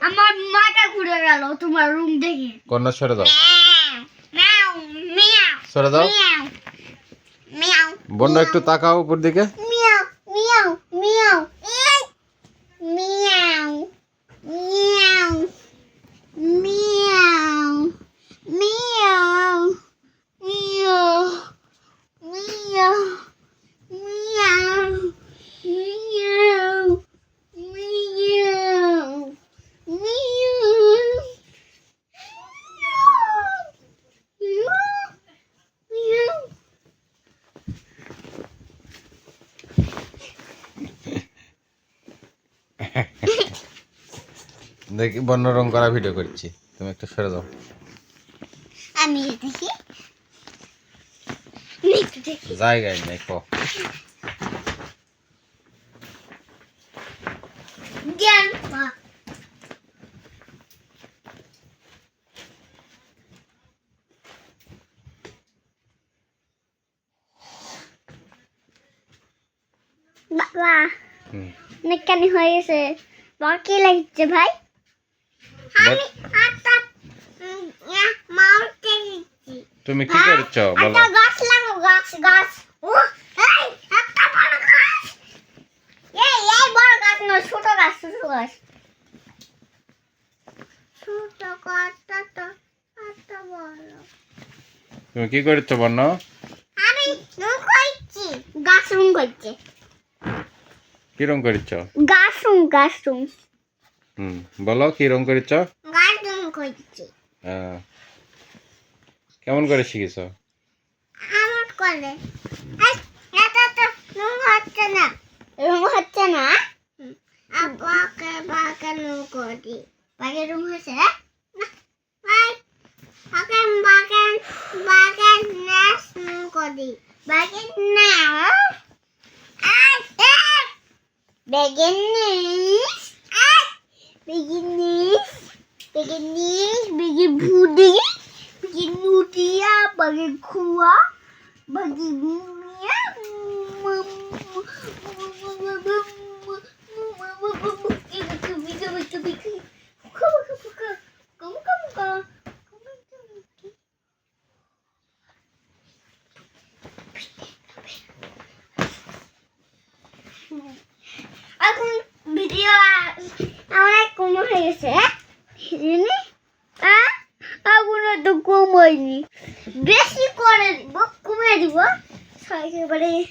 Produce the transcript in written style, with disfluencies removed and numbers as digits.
আমার মাথা ঘুরে গেল তোমার রুম দেখে। কন্যা সরে দাও, সরে দাও। বন্যা একটু তাকাও উপর দিকে। দেখি বন্য রং করা ভিডিও করছি, তুমি একটু সরে দাও। আমি দেখি জায়গায় নেই কো। বাবা নেকানি হয়ে গেছে, বাকি লাগছে ভাই। আমি আটা মারতে দিচ্ছি। তুমি কি করছো বলো? একটা গাছ লাগাও, গাছ। ও এই একটা বড় গাছ। এই বড় গাছ না, ছোট গাছ। ছোট গাছটা তো এত বড়। তুমি কি করছো বন্য? আমি রং করছি, গাছ রং করছি। কি রং করছো? গাছ রং। বলো কি রং করছো? গাছ রং করছি। কেমন করে শিখেছো? আমার করে। এটা তো রং হচ্ছে না। বাকে রং করি। বাকে রং হচ্ছে না। বাকে নেস রং করি। বাকে না। Bagi budi, bagi nudia, bagi kuah, bagi mia. Aku video awalnya kuno hese, ini aku nak kuno ini, besi korang, kau mana di bawah, saya balik.